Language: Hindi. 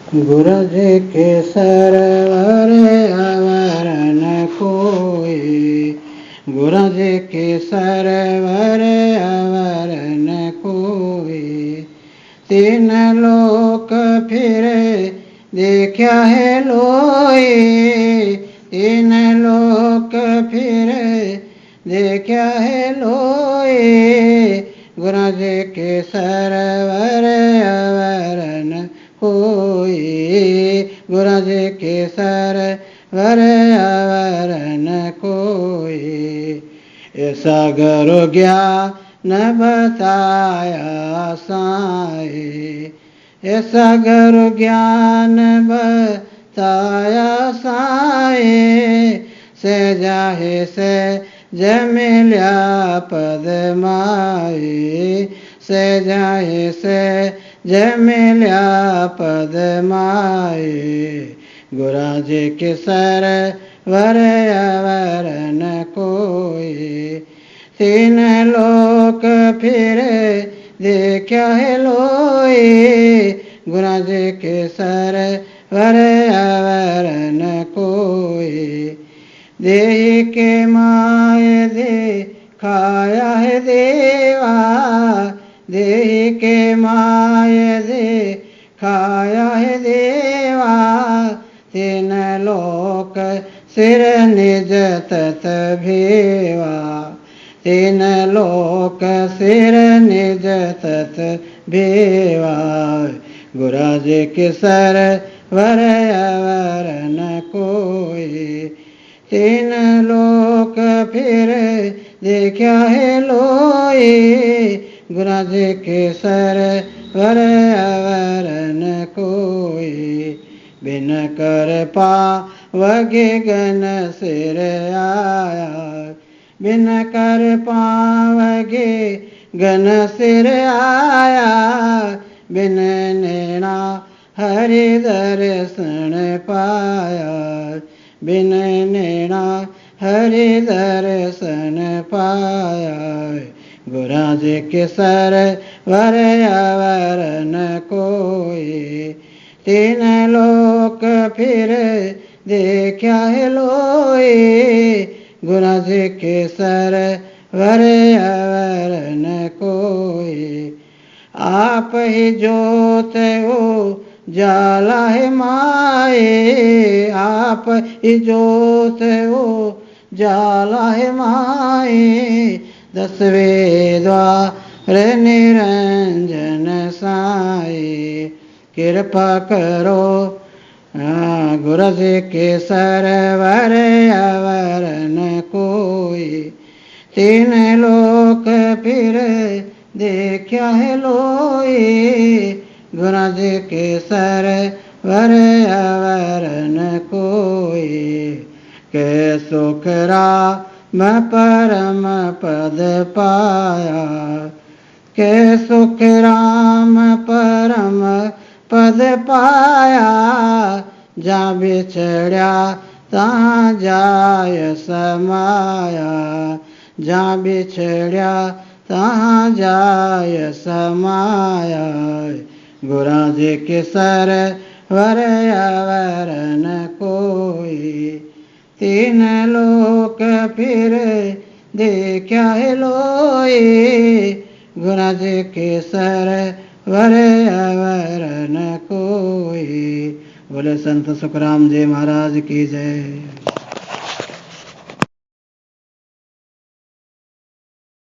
गुरज के सरवर अवर न कोई, गुरज के सरवर अवर न कोई। तीन लोक फिरे देखा है लोई, तीन लोक फिरे देखा है लोई। गुरज के सरवर अवर न कोई, गुरज के सरवर अवर न कोई। ऐसा गुरु ज्ञान बताया साई, ऐसा गुरु ज्ञान बताया साई। से जाहे से जमिल्या पद माई, से जाहे से जमिल्या पद माई। गुरज के सरवर अवर न कोई, तीन लोक फिरे देखा है लोई। गुरज के सरवर अवर न कोई। देहि के माय दिखाया है देवा, देहि के माय दिखाया है देवा। तीन लोक सिर निज तत भेवा, तीन लोक सिर निज तत भेवा। गुरज के सरवर अवर न कोई, तीन लोक फिर देखा है लोई। गुरज के सरवर अवर न कोई। बिन कर पावगे गन सिर आया, बिन कर पावगे गन सिर आया। बिन नैना हरि दर्शन पाया, बिन नैना हरि दर्शन पाया। गुरज के सरवर अवर न कोई, तीन लोक फिर देखा है लोई। गुरज के सरवर अवर न कोई। आप ही जोत हो जाला है माए, आप ही जोत हो जाला है माए। दसवें द्वार निरंजन साई, कृपा करो गुरज के सरवर अवर न कोई। तीन लोक फिर देखा है लोई। गुरज के सरवर अवर न कोई। के सुख राम परम पद पाया, के सुख राम परम पद पाया। जा बिछड़या तहाँ जाय समाया, जा बिछड़या तहाँ जाय समाया। गुरज के सरवर अवर न कोई, तीन लोक फिर देखा है लोई। गुरज के सरवर अवर न कोई। बोले संत सुखराम जी महाराज की जय।